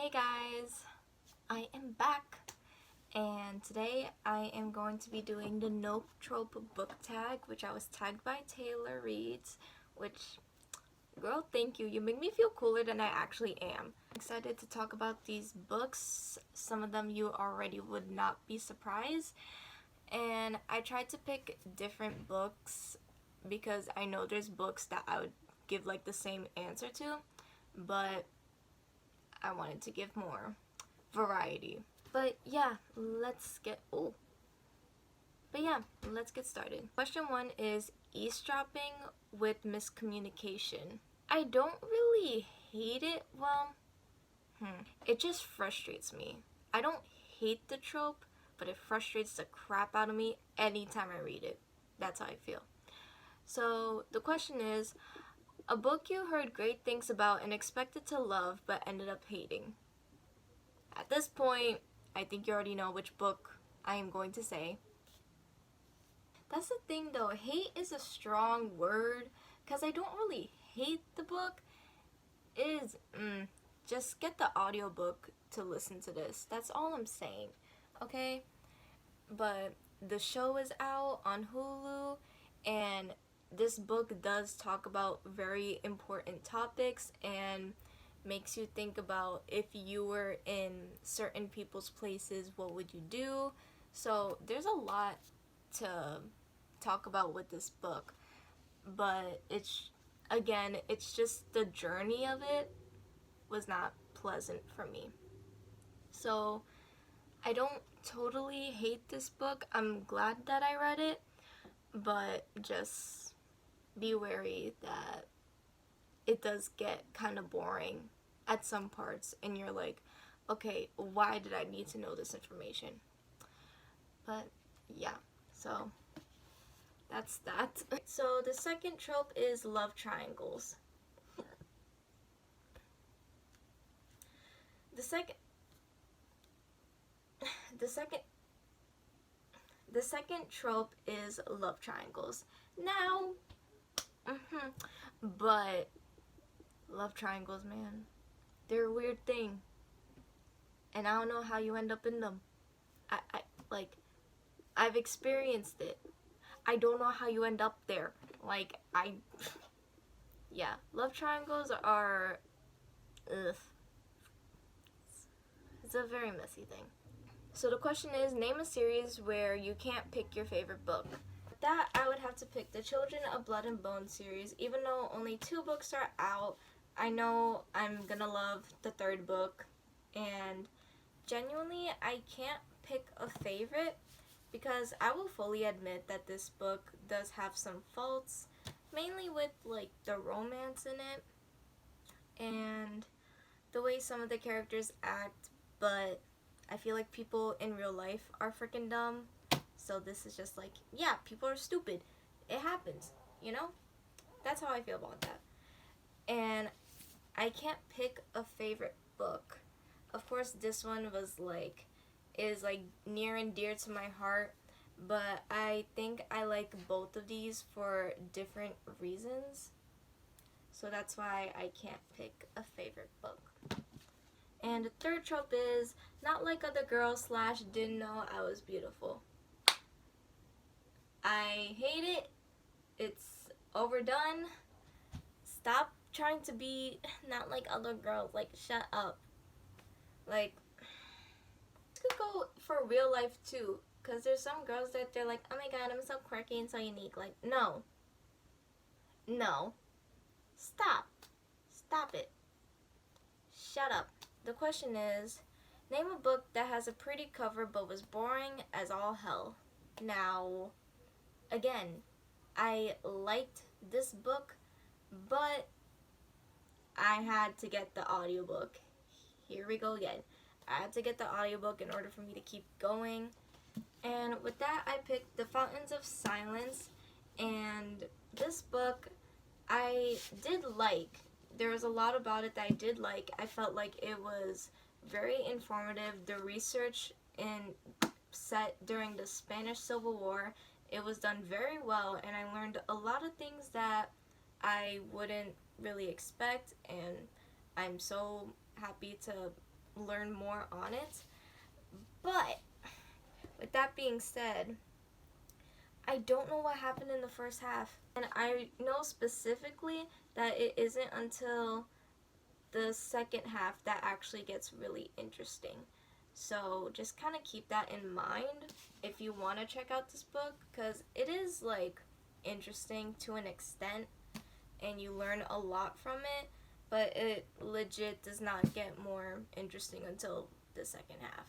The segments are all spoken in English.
Hey guys, I am back, and today I am going to be doing the Nope Trope book tag, which I was tagged by Taylor Reads, which, girl, thank you. You make me feel cooler than I actually am. I'm excited to talk about these books. Some of them you already would not be surprised, and I tried to pick different books because I know there's books that I would give like the same answer to, but I wanted to give more variety. But yeah, let's get started. Question 1 is eavesdropping with miscommunication. I don't really hate it. It just frustrates me. I don't hate the trope, but it frustrates the crap out of me anytime I read it. That's how I feel. So the question is, a book you heard great things about and expected to love but ended up hating. At this point, I think you already know which book I am going to say. That's the thing though, hate is a strong word because I don't really hate the book. It is, just get the audiobook to listen to this. That's all I'm saying, okay? But the show is out on Hulu, and this book does talk about very important topics and makes you think about if you were in certain people's places, what would you do? So there's a lot to talk about with this book, but it's just the journey of it was not pleasant for me. So I don't totally hate this book. I'm glad that I read it, but just be wary that it does get kind of boring at some parts, and you're like, okay, why did I need to know this information? But yeah, so that's that. So the second trope is love triangles. The second trope is love triangles. Now, but love triangles, man, they're a weird thing, and I don't know how you end up in them. I've experienced it. I don't know how you end up there. Yeah, love triangles are, it's a very messy thing. So the question is, name a series where you can't pick your favorite book. With that, I would have to pick the Children of Blood and Bone series. Even though only 2 books are out, I know I'm gonna love the 3rd book, and genuinely, I can't pick a favorite because I will fully admit that this book does have some faults, mainly with like the romance in it and the way some of the characters act, but I feel like people in real life are freaking dumb. So this is just like, yeah, people are stupid. It happens, you know? That's how I feel about that. And I can't pick a favorite book. Of course, this one is near and dear to my heart, but I think I like both of these for different reasons. So that's why I can't pick a favorite book. And the third trope is not like other girls / didn't know I was beautiful. I hate it. It's overdone. Stop trying to be not like other girls. Like, shut up. Like, this could go for real life too, because there's some girls that they're like, oh my god, I'm so quirky and so unique. Like, no. Stop it. Shut up. The question is, name a book that has a pretty cover but was boring as all hell. Now, again, I liked this book, but I had to get the audiobook. Here we go again. I had to get the audiobook in order for me to keep going. And with that, I picked The Fountains of Silence, and this book I did like. There was a lot about it that I did like. I felt like it was very informative. The research set during the Spanish Civil War, it was done very well, and I learned a lot of things that I wouldn't really expect, and I'm so happy to learn more on it. But with that being said, I don't know what happened in the first half. And I know specifically that it isn't until the second half that actually gets really interesting. So just kind of keep that in mind if you want to check out this book, because it is like interesting to an extent and you learn a lot from it, but it legit does not get more interesting until the second half.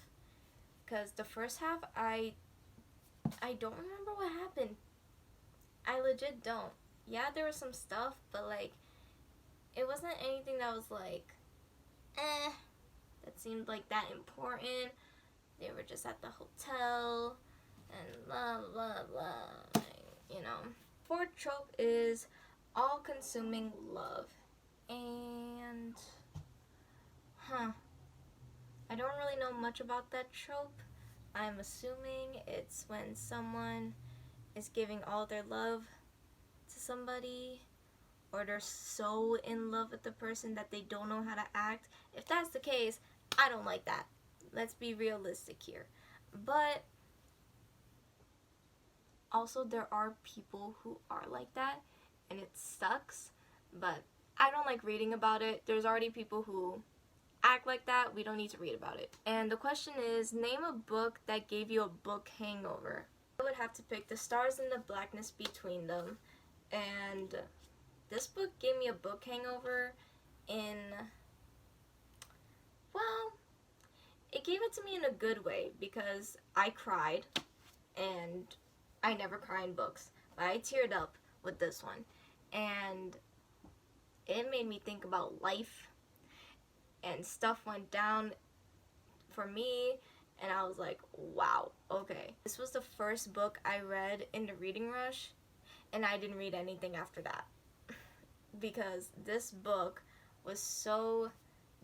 Because the first half, I don't remember what happened. I legit don't. Yeah, there was some stuff, but like it wasn't anything that was like that seemed like that important. They were just at the hotel and blah blah blah, you know. Fourth trope is all-consuming love. And I don't really know much about that trope. I'm assuming it's when someone is giving all their love to somebody, or they're so in love with the person that they don't know how to act. If that's the case, I don't like that. Let's be realistic here. But also, there are people who are like that, and it sucks. But I don't like reading about it. There's already people who act like that. We don't need to read about it. And the question is, name a book that gave you a book hangover. I would have to pick The Stars and the Blackness Between Them. And this book gave me a book hangover in, well, it gave it to me in a good way because I cried, and I never cry in books, but I teared up with this one. And it made me think about life, and stuff went down for me, and I was like, wow, okay. This was the first book I read in the reading rush, and I didn't read anything after that. Because this book was so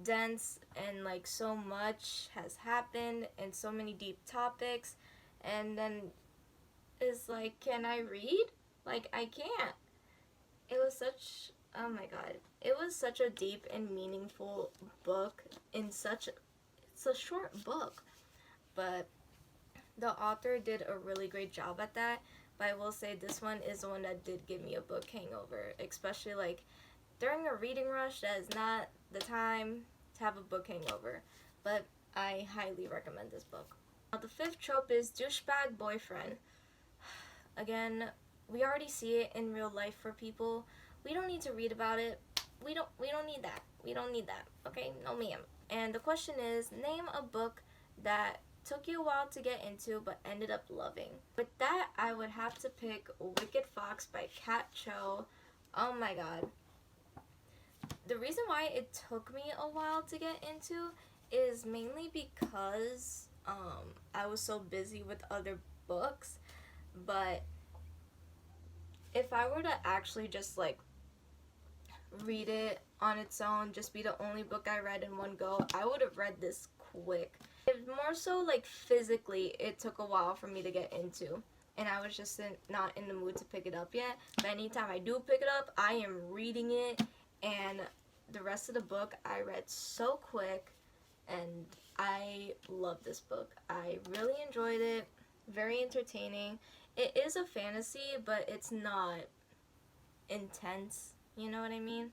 dense, and like so much has happened, and so many deep topics, and then it's like, can I read? Like, I can't. It was such, oh my god, it was such a deep and meaningful book in such, it's a short book, but the author did a really great job at that. But I will say this one is the one that did give me a book hangover, especially like during a reading rush. That is not the time to have a book hangover, but I highly recommend this book. Now, the fifth trope is douchebag boyfriend. Again, we already see it in real life for people. We don't need to read about it. We don't need that. We don't need that. Okay? No ma'am. And the question is, name a book that took you a while to get into but ended up loving. With that, I would have to pick Wicked Fox by Kat Cho. Oh my god. The reason why it took me a while to get into is mainly because I was so busy with other books. But if I were to actually just like read it on its own, just be the only book I read in one go, I would have read this quick. It more so like physically, it took a while for me to get into, and I was just not in the mood to pick it up yet. But anytime I do pick it up, I am reading it, and the rest of the book I read so quick, and I love this book. I really enjoyed it. Very entertaining. It is a fantasy, but it's not intense, you know what I mean?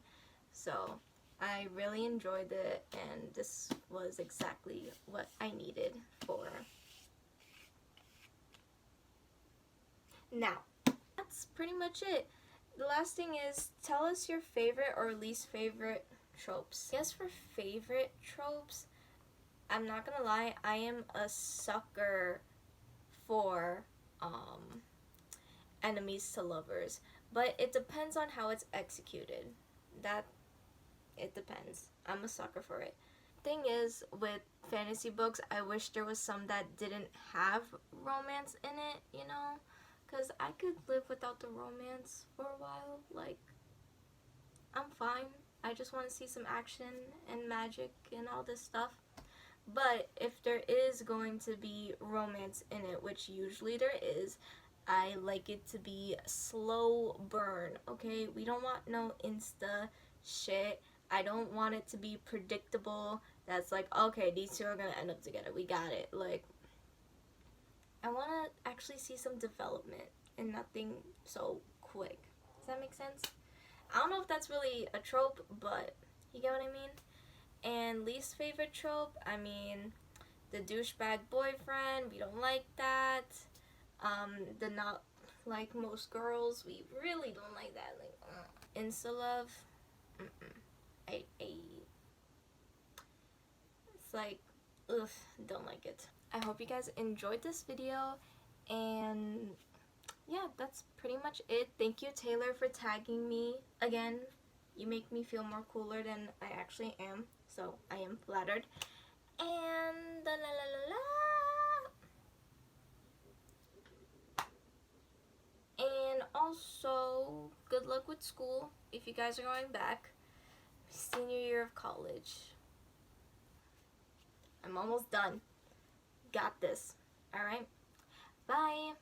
So I really enjoyed it, and this was exactly what I needed for. Now, that's pretty much it. The last thing is, tell us your favorite or least favorite tropes. I guess for favorite tropes, I'm not gonna lie, I am a sucker for enemies to lovers, but it depends on how it's executed. It depends. I'm a sucker for it. Thing is, with fantasy books, I wish there was some that didn't have romance in it, you know, because I could live without the romance for a while. Like, I'm fine. I just want to see some action and magic and all this stuff. But if there is going to be romance in it, which usually there is, I like it to be slow burn, okay? We don't want no insta shit. I don't want it to be predictable that's like, okay, these two are gonna end up together. We got it. Like, I want to actually see some development and nothing so quick. Does that make sense? I don't know if that's really a trope, but you get what I mean? And least favorite trope, I mean, the douchebag boyfriend, we don't like that. The not like most girls, we really don't like that. Like, insta love, it's like, ugh, don't like it. I hope you guys enjoyed this video, and yeah, that's pretty much it. Thank you, Taylor, for tagging me. Again, you make me feel more cooler than I actually am, so I am flattered. And la la la la. And also, good luck with school if you guys are going back. Senior year of college. I'm almost done. Got this. Alright? Bye.